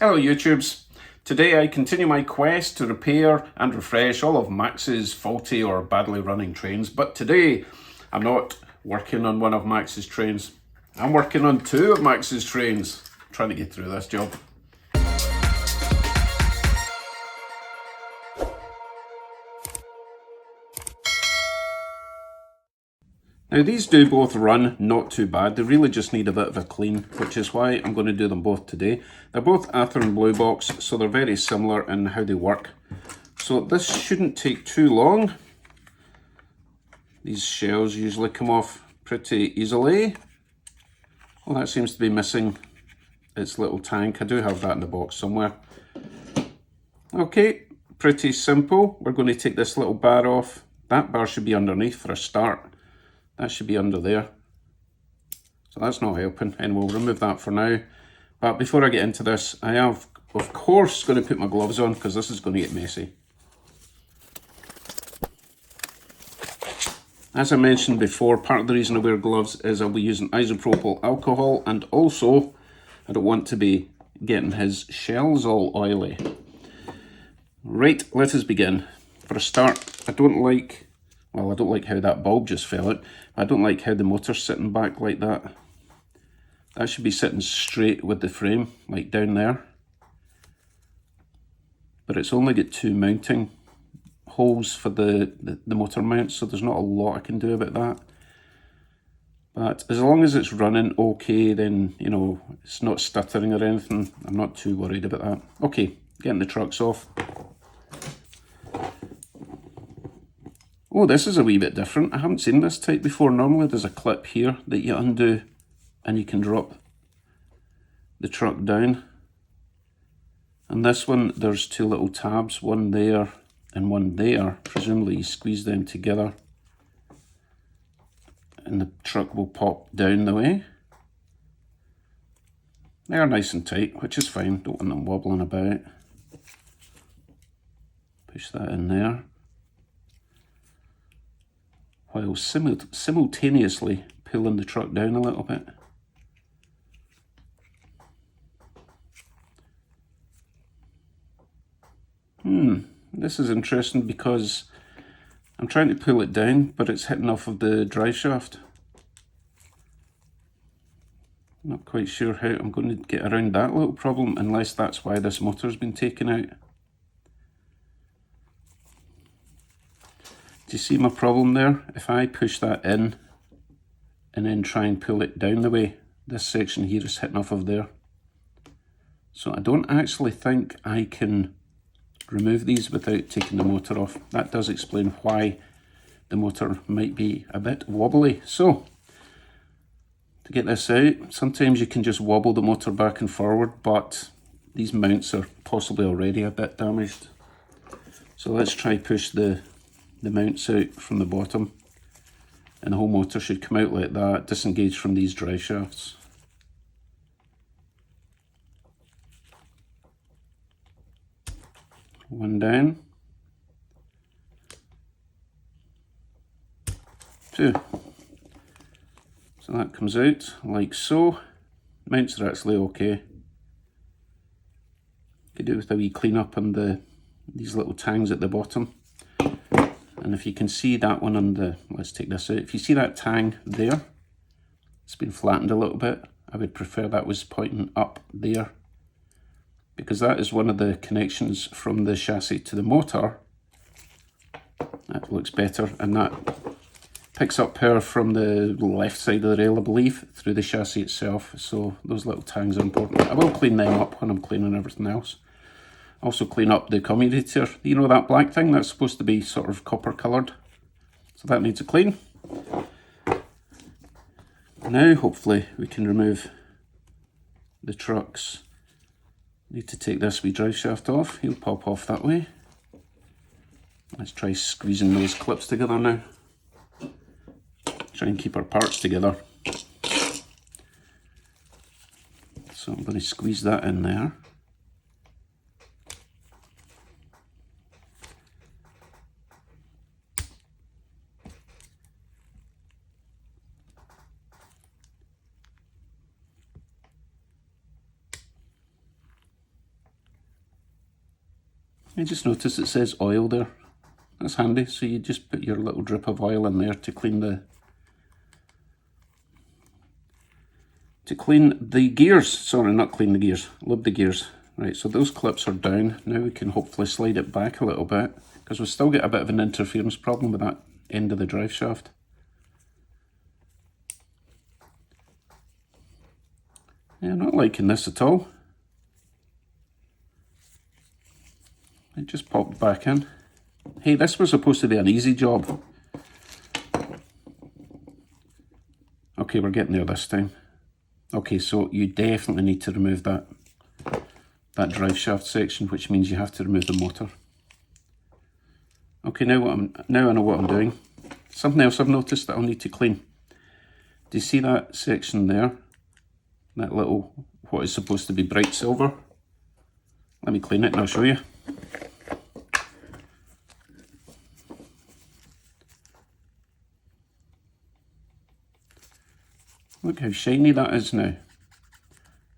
Hello YouTubes. Today I continue my quest to repair and refresh all of Max's faulty or badly running trains, but today I'm not working on one of Max's trains. I'm working on two of Max's trains. I'm trying to get through this job. Now these do both run not too bad, they really just need a bit of a clean, which is why I'm going to do them both today. They're both Athearn Blue Box, so they're very similar in how they work. So this shouldn't take too long. These shells usually come off pretty easily. Well, that seems to be missing its little tank. I do have that in the box somewhere. Okay, pretty simple. We're going to take this little bar off. That bar should be underneath for a start. That should be under there. So that's not helping, and we'll remove that for now. But before I get into this, I am, of course, going to put my gloves on because this is going to get messy. As I mentioned before, part of the reason I wear gloves is I'll be using isopropyl alcohol, and also I don't want to be getting his shells all oily. Right, let us begin. For a start, I don't like how that bulb just fell out. I don't like how the motor's sitting back like that. That should be sitting straight with the frame, like down there. But it's only got two mounting holes for the motor mount, so there's not a lot I can do about that. But as long as it's running okay, then, you know, it's not stuttering or anything, I'm not too worried about that. Okay, getting the trucks off. Oh, this is a wee bit different. I haven't seen this type before. Normally there's a clip here that you undo and you can drop the truck down. And this one, there's two little tabs, one there and one there. Presumably you squeeze them together and the truck will pop down the way. They're nice and tight, which is fine. Don't want them wobbling about. Push that in there, while simultaneously pulling the truck down a little bit. This is interesting because I'm trying to pull it down, but it's hitting off of the drive shaft. Not quite sure how I'm going to get around that little problem, unless that's why this motor's been taken out. Do you see my problem there? If I push that in and then try and pull it down the way, this section here is hitting off of there. So I don't actually think I can remove these without taking the motor off. That does explain why the motor might be a bit wobbly. So to get this out, sometimes you can just wobble the motor back and forward, but these mounts are possibly already a bit damaged. So let's try push the mounts out from the bottom, and the whole motor should come out like that, disengage from these drive shafts. One down. Two. So that comes out like so. Mounts are actually okay. Could do with a wee clean up on these little tangs at the bottom. And if you can see that one on the, let's take this out. If you see that tang there, it's been flattened a little bit. I would prefer that was pointing up there, because that is one of the connections from the chassis to the motor. That looks better, and that picks up power from the left side of the rail, I believe, through the chassis itself. So those little tangs are important. I will clean them up when I'm cleaning everything else. Also clean up the commutator. You know that black thing? That's supposed to be sort of copper coloured. So that needs a clean. Now hopefully we can remove the trucks. Need to take this wee drive shaft off. He'll pop off that way. Let's try squeezing those clips together now. Try and keep our parts together. So I'm going to squeeze that in there. I just noticed it says oil there. That's handy, so you just put your little drip of oil in there to clean the gears. Sorry, not clean the gears, lube the gears. Right, so those clips are down. Now we can hopefully slide it back a little bit, because we still get a bit of an interference problem with that end of the drive shaft. Yeah, not liking this at all. It just popped back in. Hey, this was supposed to be an easy job. Okay, we're getting there this time. Okay, so you definitely need to remove that drive shaft section, which means you have to remove the motor. Okay, now I know what I'm doing. Something else I've noticed that I'll need to clean. Do you see that section there? That little, what is supposed to be bright silver? Let me clean it and I'll show you. Look how shiny that is now.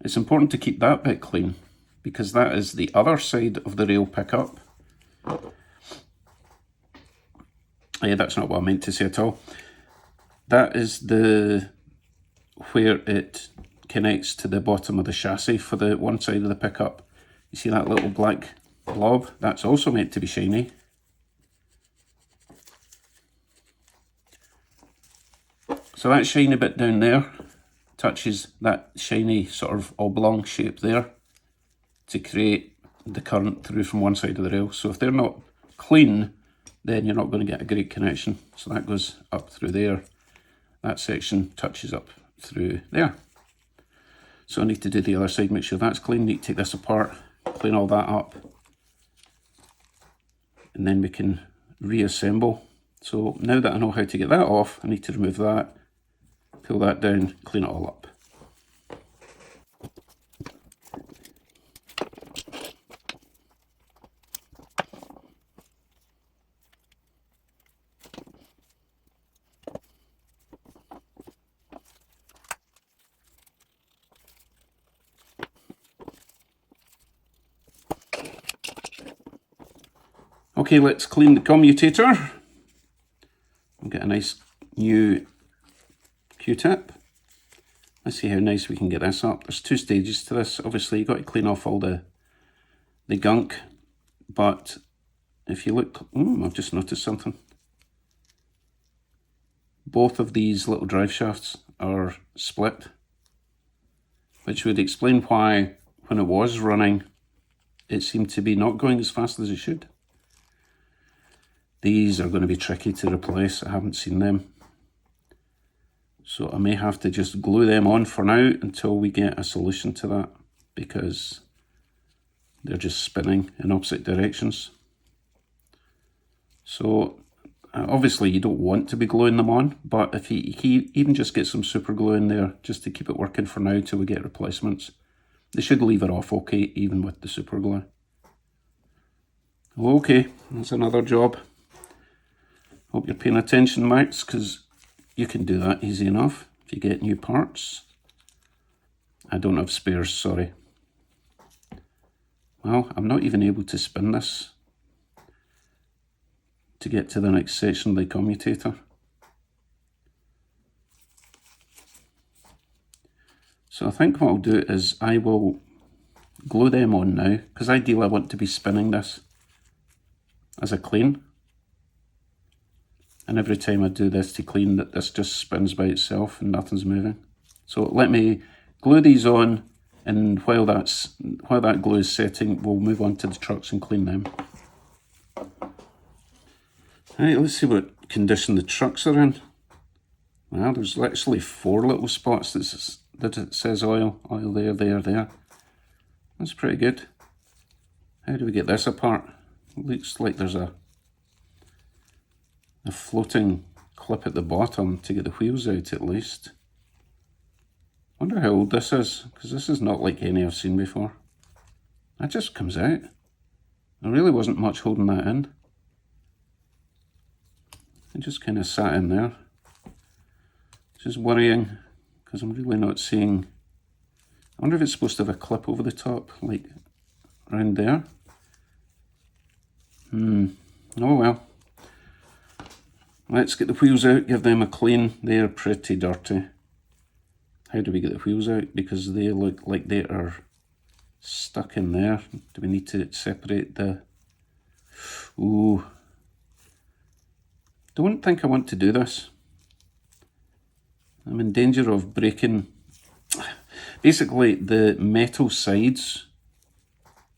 It's important to keep that bit clean, because that is the other side of the rail pickup. Yeah, that's not what I meant to say at all. That is where it connects to the bottom of the chassis for the one side of the pickup. You see that little black blob? That's also meant to be shiny. So that shiny bit down there touches that shiny sort of oblong shape there to create the current through from one side of the rail. So if they're not clean, then you're not going to get a great connection. So that goes up through there. That section touches up through there. So I need to do the other side, make sure that's clean. Need to take this apart, clean all that up, and then we can reassemble. So now that I know how to get that off, I need to remove that, pull that down, clean it all up. Okay, let's clean the commutator. We'll get a nice new Q-tip. Let's see how nice we can get this up. There's two stages to this. Obviously, you've got to clean off all the gunk, but if you look, I've just noticed something. Both of these little drive shafts are split, which would explain why, when it was running, it seemed to be not going as fast as it should. These are going to be tricky to replace. I haven't seen them. So I may have to just glue them on for now until we get a solution to that, because they're just spinning in opposite directions. So obviously you don't want to be gluing them on, but if you even just get some super glue in there just to keep it working for now till we get replacements, they should leave it off okay even with the super glue. Okay, that's another job. Hope you're paying attention, Max, because you can do that easy enough if you get new parts. I don't have spares, sorry. Well, I'm not even able to spin this to get to the next section of the commutator. So I think what I'll do is I will glue them on now, because ideally I want to be spinning this as a clean. And every time I do this to clean, that this just spins by itself and nothing's moving. So let me glue these on, and while that glue is setting, we'll move on to the trucks and clean them. Right, let's see what condition the trucks are in. Well, there's actually 4 little spots that it says oil there, there. That's pretty good. How do we get this apart? Looks like there's a floating clip at the bottom to get the wheels out at least. Wonder how old this is, because this is not like any I've seen before. That just comes out. There really wasn't much holding that in. It just kind of sat in there. Which is worrying, because I'm really not seeing... I wonder if it's supposed to have a clip over the top, like around there. Oh well. Let's get the wheels out, give them a clean. They're pretty dirty. How do we get the wheels out? Because they look like they are stuck in there. Do we need to separate the... Ooh. Don't think I want to do this. I'm in danger of breaking... Basically, the metal sides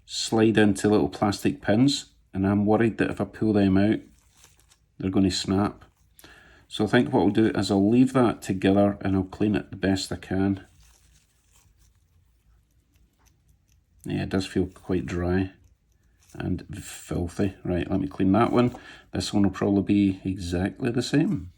slide into little plastic pins, and I'm worried that if I pull them out, they're going to snap. So I think what I'll do is I'll leave that together and I'll clean it the best I can. Yeah, it does feel quite dry and filthy. Right, let me clean that one. This one will probably be exactly the same.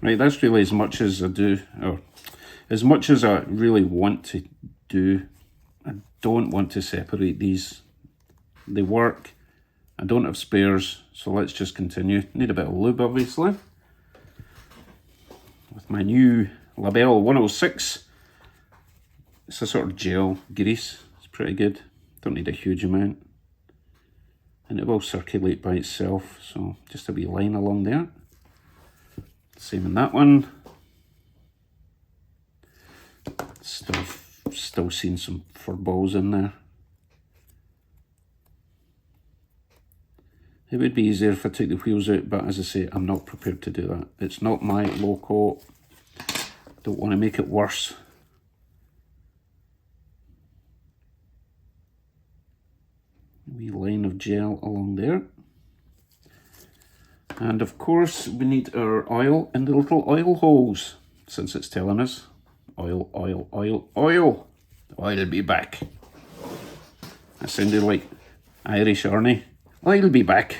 Right, that's really as much as I do, or as much as I really want to do. I don't want to separate these. They work. I don't have spares, so let's just continue. Need a bit of lube, obviously. With my new Labelle 106. It's a sort of gel grease. It's pretty good. Don't need a huge amount. And it will circulate by itself, so just a wee line along there. Same in that one. Still seeing some fur balls in there. It would be easier if I took the wheels out, but as I say, I'm not prepared to do that. It's not my Loco. Don't want to make it worse. A wee line of gel along there. And of course, we need our oil in the little oil holes, since it's telling us, oil, oil, oil, oil. Oil'll be back. That sounded like Irish Arnie. Oil'll be back,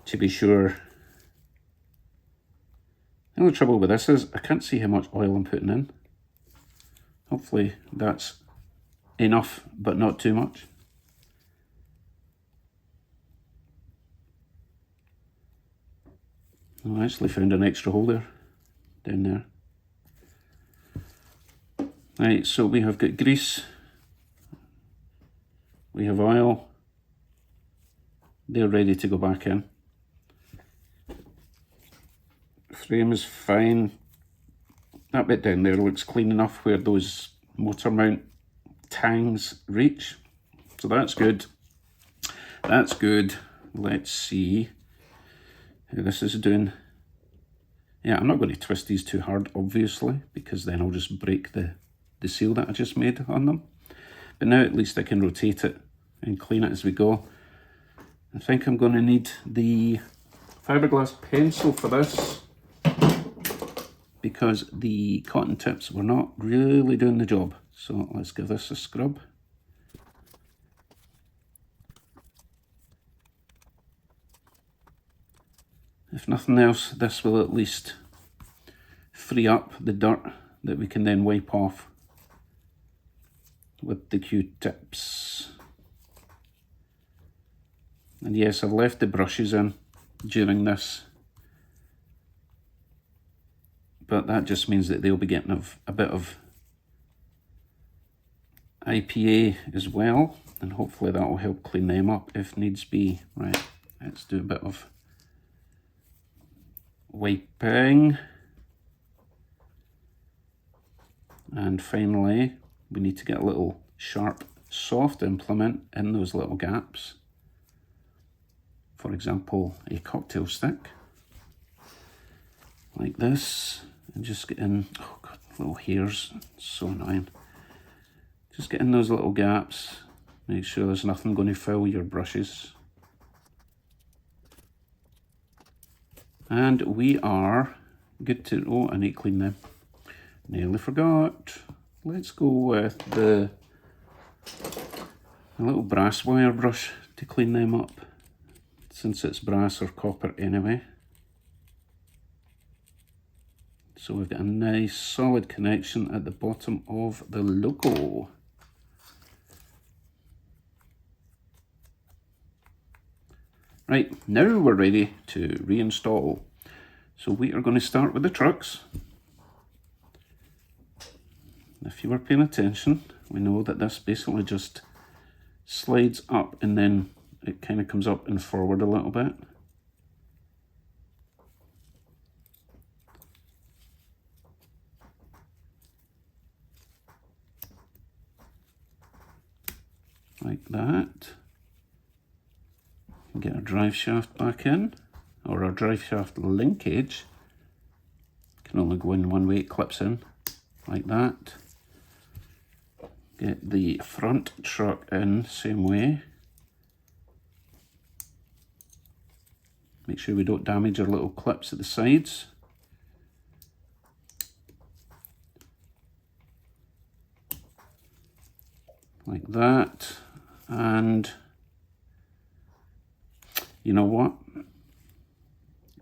to be sure. The only trouble with this is I can't see how much oil I'm putting in. Hopefully that's enough, but not too much. I actually found an extra hole there, down there. Right, so we have got grease, we have oil, they're ready to go back in. Frame is fine. That bit down there looks clean enough where those motor mount tangs reach, so that's good. That's good. Let's see how this is doing. Yeah, I'm not going to twist these too hard, obviously, because then I'll just break the seal that I just made on them. But now at least I can rotate it and clean it as we go. I think I'm going to need the fiberglass pencil for this, because the cotton tips were not really doing the job. So let's give this a scrub. If nothing else, this will at least free up the dirt that we can then wipe off with the Q-tips. And yes, I've left the brushes in during this, but that just means that they'll be getting a bit of IPA as well, and hopefully that will help clean them up if needs be. Right, let's do a bit of wiping. And finally, we need to get a little sharp, soft implement in those little gaps. For example, a cocktail stick, like this, and just get in, oh god, little hairs, so annoying. Just get in those little gaps, make sure there's nothing going to foul your brushes. And we are good to, oh, I need to clean them. Nearly forgot. Let's go with a little brass wire brush to clean them up. since it's brass or copper anyway. So we've got a nice solid connection at the bottom of the Loco. Right, now we're ready to reinstall. So we are going to start with the trucks. If you were paying attention, we know that this basically just slides up and then it kind of comes up and forward a little bit. Like that. Get our drive shaft back in, or our drive shaft linkage. Can only go in one way, it clips in, like that. Get the front truck in, same way. Make sure we don't damage our little clips at the sides. Like that. And you know what?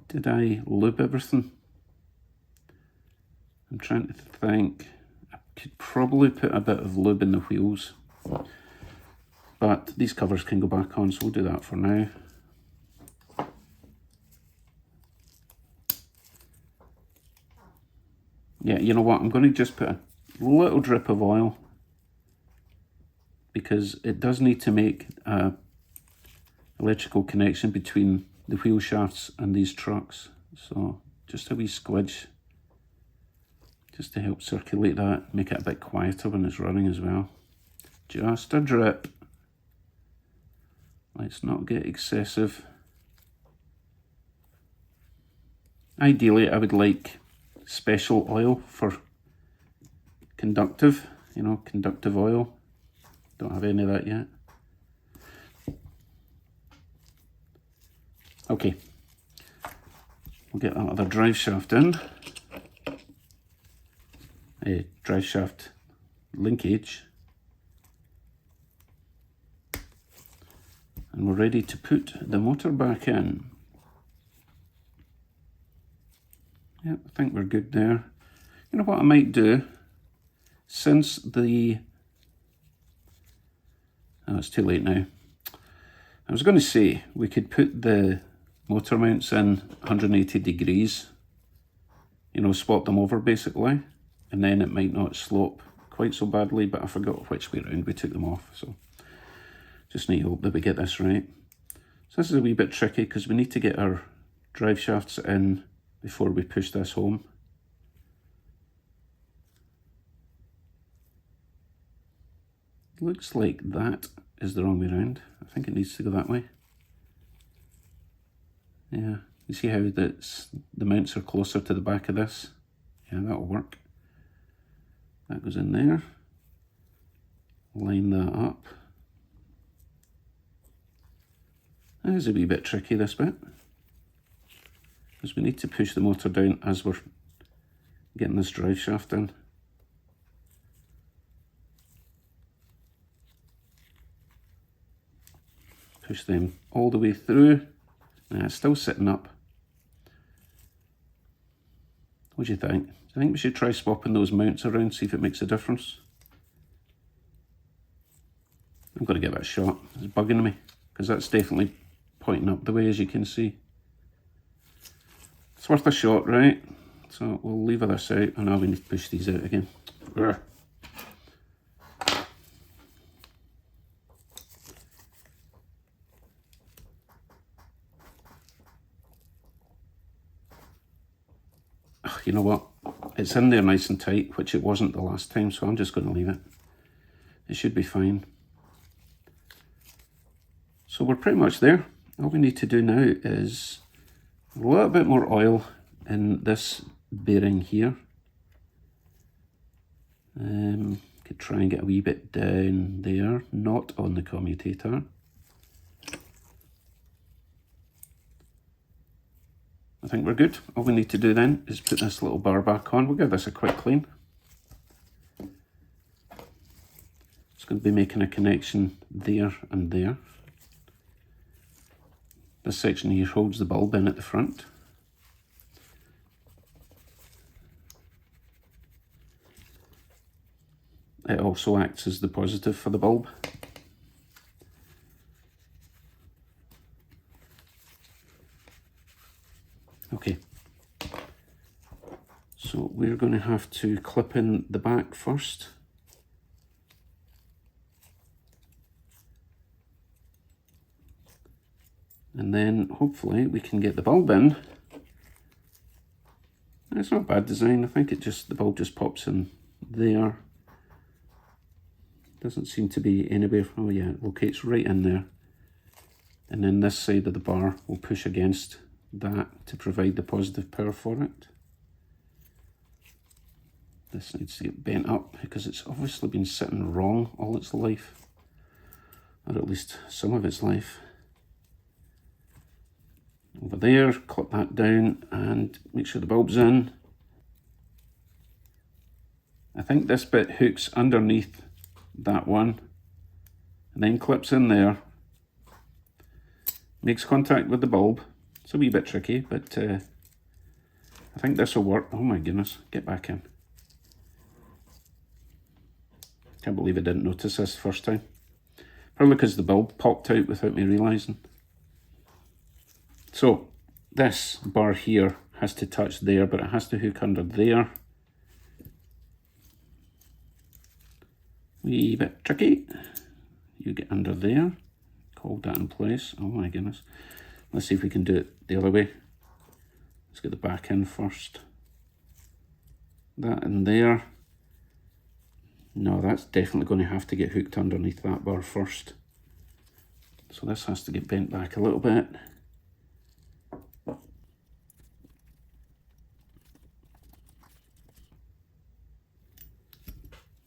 Did I lube everything? I'm trying to think. I could probably put a bit of lube in the wheels, but these covers can go back on, so we'll do that for now. Yeah, you know what? I'm going to just put a little drip of oil, because it does need to make a electrical connection between the wheel shafts and these trucks. So just a wee squidge, just to help circulate that, make it a bit quieter when it's running as well. Just a drip. Let's not get excessive. Ideally, I would like special oil for conductive, you know, conductive oil. Don't have any of that yet. Okay, we'll get that other drive shaft in. Drive shaft linkage. And we're ready to put the motor back in. Yeah, I think we're good there. You know what I might do? Since the... Oh, it's too late now. I was going to say we could put the motor mounts in 180 degrees, you know, swap them over basically, and then it might not slope quite so badly, but I forgot which way around we took them off, so just need to hope that we get this right. So this is a wee bit tricky because we need to get our drive shafts in before we push this home. Looks like that is the wrong way around. I think it needs to go that way. Yeah, you see how the mounts are closer to the back of this? Yeah, that'll work. That goes in there. Line that up. That is a wee bit tricky, this bit, because we need to push the motor down as we're getting this drive shaft in. Push them all the way through. It's still sitting up. What do you think? Do you think we should try swapping those mounts around, see if it makes a difference? I'm going to give it a shot. It's bugging me, because that's definitely pointing up the way, as you can see. It's worth a shot, right? So we'll lever this out, and now we need to push these out again. Urgh. You know what? It's in there nice and tight, which it wasn't the last time, so I'm just going to leave it. It should be fine. So we're pretty much there. All we need to do now is a little bit more oil in this bearing here. Could try and get a wee bit down there, not on the commutator. I think we're good. All we need to do then is put this little bar back on. We'll give this a quick clean. It's going to be making a connection there and there. This section here holds the bulb in at the front. It also acts as the positive for the bulb. Okay, so we're going to have to clip in the back first. And then hopefully we can get the bulb in. It's not a bad design. I think the bulb just pops in there. Doesn't seem to be anywhere. Oh yeah, it locates right in there. And then this side of the bar will push against that to provide the positive power for it. This needs to get bent up because it's obviously been sitting wrong all its life, or at least some of its life. Over there, clip that down and make sure the bulb's in. I think this bit hooks underneath that one and then clips in there, makes contact with the bulb. It's a wee bit tricky, but I think this will work. Oh my goodness, get back in. Can't believe I didn't notice this the first time. Probably because the bulb popped out without me realising. So this bar here has to touch there, but it has to hook under there. Wee bit tricky. You get under there, hold that in place. Oh my goodness. Let's see if we can do it the other way. Let's get the back in first. That in there. No, that's definitely going to have to get hooked underneath that bar first. So this has to get bent back a little bit.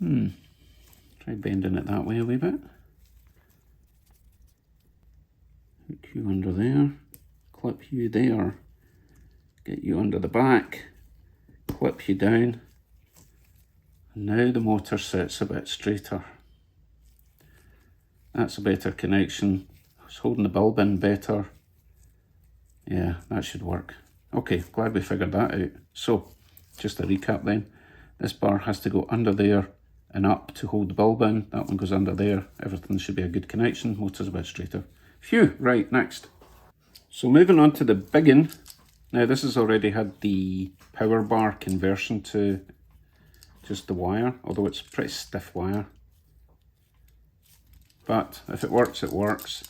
Try bending it that way a wee bit. Hook you under there, clip you there, get you under the back, clip you down. And now the motor sits a bit straighter. That's a better connection. It's holding the bulb in better. Yeah, that should work. Okay, glad we figured that out. So, just a recap then. This bar has to go under there and up to hold the bulb in. That one goes under there. Everything should be a good connection. Motor's a bit straighter. Phew, right, next. So moving on to the biggin. Now this has already had the power bar conversion to just the wire, although it's pretty stiff wire. But if it works, it works.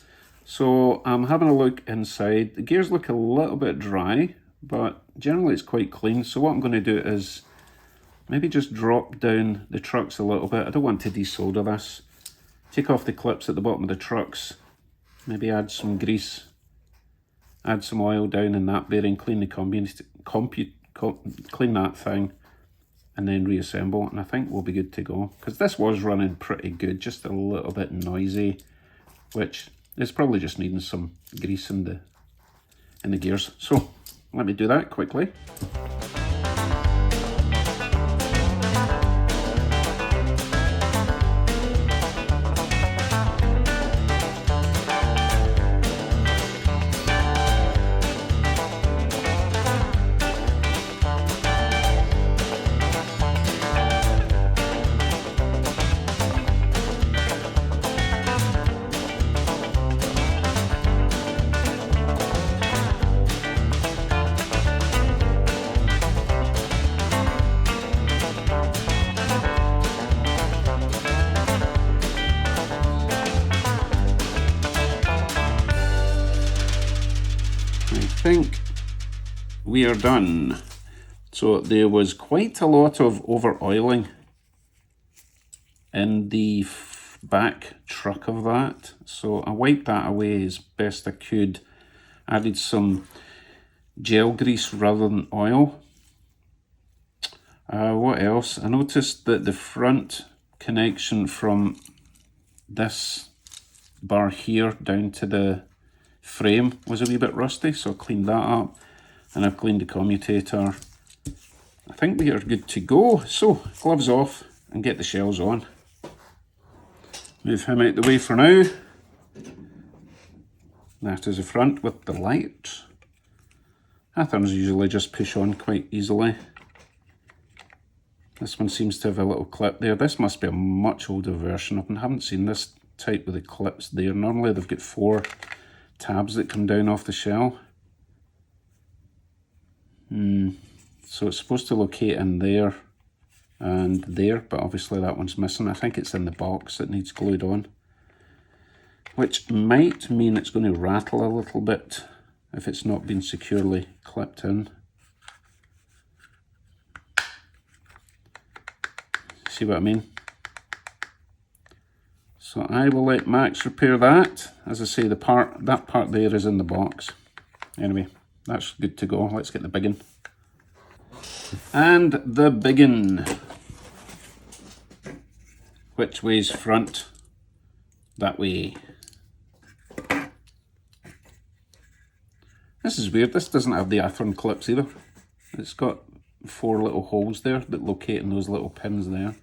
So I'm having a look inside. The gears look a little bit dry, but generally it's quite clean. So what I'm going to do is maybe just drop down the trucks a little bit. I don't want to desolder this. Take off the clips at the bottom of the trucks. Maybe add some grease. Add some oil down in that bearing. Clean the clean that thing. And then reassemble. And I think we'll be good to go. Because this was running pretty good. Just a little bit noisy. Which is probably just needing some grease in the gears. So let me do that quickly. I think we are done. So there was quite a lot of over oiling in the back truck of that, so I wiped that away as best I could. Added some gel grease rather than oil. What else? I noticed that the front connection from this bar here down to the frame was a wee bit rusty, so I cleaned that up, and I've cleaned the commutator. I think we are good to go. So gloves off and get the shells on. Move him out the way for now. That is the front with the light. Athearns usually just push on quite easily. This one seems to have a little clip there. This must be a much older version of them. I haven't seen this type with the clips there. Normally they've got 4 tabs that come down off the shell. So it's supposed to locate in there and there, but obviously that one's missing. I think it's in the box that needs glued on, which might mean it's going to rattle a little bit if it's not been securely clipped in. See what I mean? So I will let Max repair that. As I say, that part there is in the box. Anyway, that's good to go. Let's get the biggin. And the biggin. Which way's front? That way. This is weird. This doesn't have the Athearn clips either. It's got 4 little holes there that locate in those little pins there.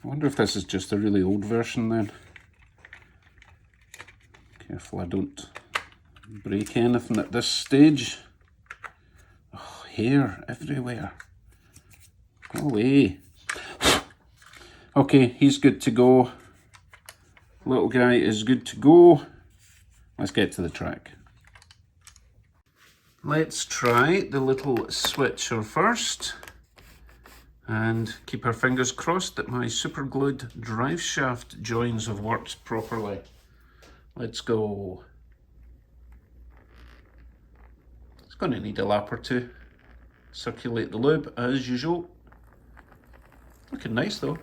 I wonder if this is just a really old version then. Careful I don't break anything at this stage. Oh, hair everywhere. Go away. Okay, he's good to go. Little guy is good to go. Let's get to the track. Let's try the little switcher first. And keep our fingers crossed that my super glued drive shaft joins have worked properly. Let's go. It's going to need a lap or 2. Circulate the lube as usual. Looking nice though.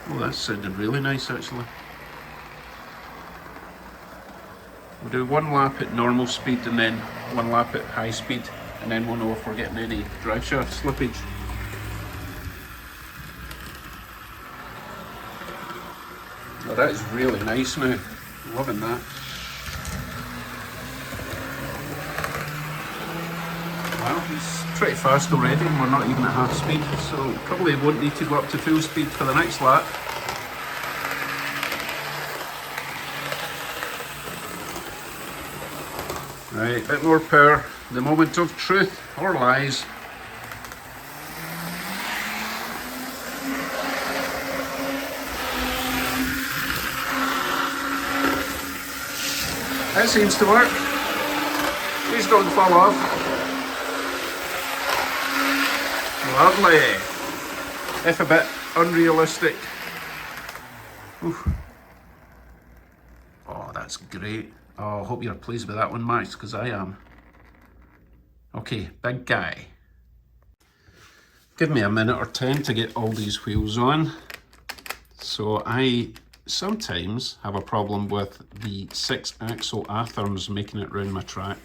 Oh, that sounded really nice actually. We'll do 1 lap at normal speed and then 1 lap at high speed, and then we'll know if we're getting any drive shaft slippage. Oh, that is really nice now. Loving that. Well, he's pretty fast already and we're not even at half speed, so probably won't need to go up to full speed for the next lap. Right, a bit more power. The moment of truth or lies. That seems to work. Please don't fall off. Lovely. If a bit unrealistic. Oof. Oh, that's great. Oh, I hope you're pleased with that one, Max, because I am. Okay, big guy. Give me a minute or 10 to get all these wheels on. So I sometimes have a problem with the 6-axle Athearns making it round my track.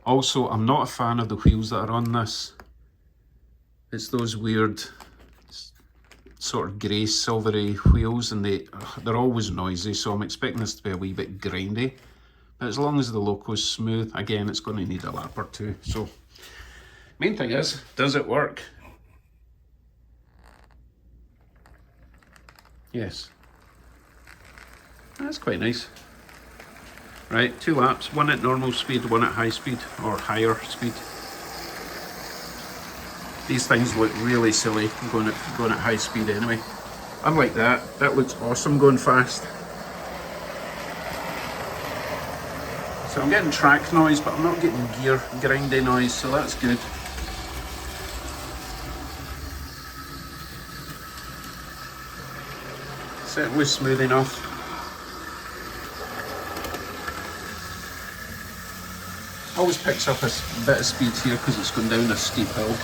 Also, I'm not a fan of the wheels that are on this. It's those weird sort of grey silvery wheels, and they're always noisy, so I'm expecting this to be a wee bit grindy. But as long as the Locos smooth, again, it's going to need a lap or 2. So main thing is, does it work? Yes. That's quite nice. Right, 2 laps, 1 at normal speed, 1 at high speed, or higher speed. These things look really silly going at high speed anyway. Unlike that looks awesome going fast. So I'm getting track noise, but I'm not getting gear grindy noise, so that's good. Certainly smooth enough. Always picks up a bit of speed here because it's going down a steep hill.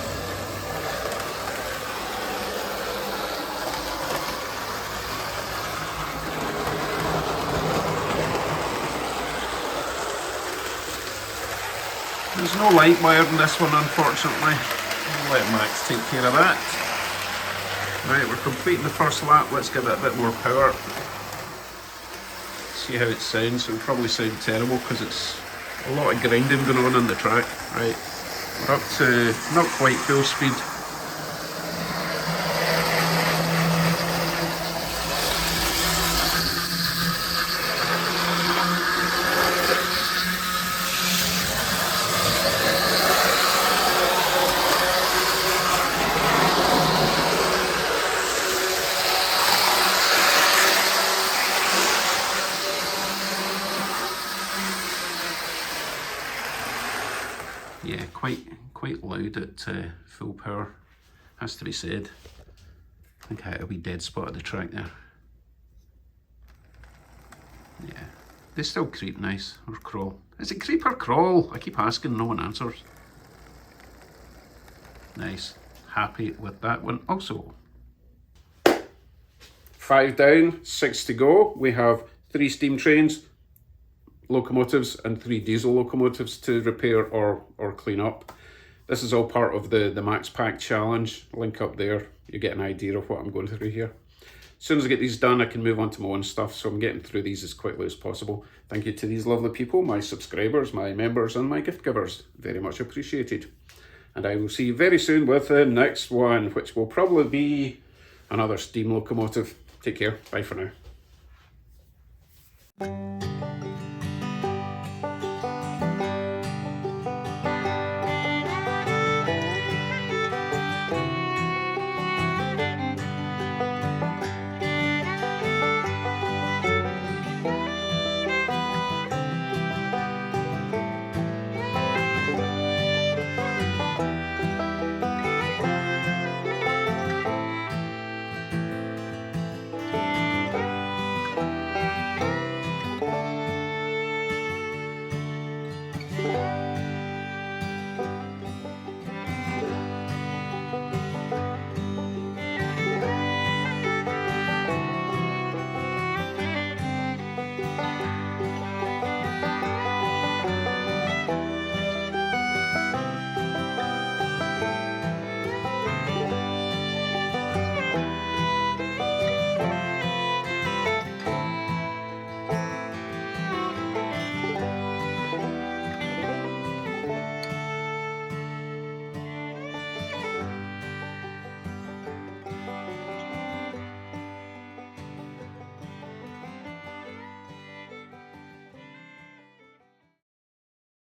There's no light wire in this one, unfortunately. I'll let Max take care of that. Right, we're completing the first lap. Let's give it a bit more power. See how it sounds. It'll probably sound terrible because it's a lot of grinding going on the track. Right, we're up to not quite full speed. at full power, has to be said. I think I hit a wee dead spot at the track there. Yeah, they still creep nice, or crawl. Is it creep or crawl? I keep asking, no one answers. Nice, happy with that one also. 5 down, 6 to go. We have 3 steam trains, locomotives, and 3 diesel locomotives to repair or clean up. This is all part of the Max Pack challenge. Link up there, you get an idea of what I'm going through here. As soon as I get these done, I can move on to my own stuff, so I'm getting through these as quickly as possible. Thank you to these lovely people, my subscribers, my members, and my gift givers. Very much appreciated. And I will see you very soon with the next one, which will probably be another steam locomotive. Take care. Bye for now.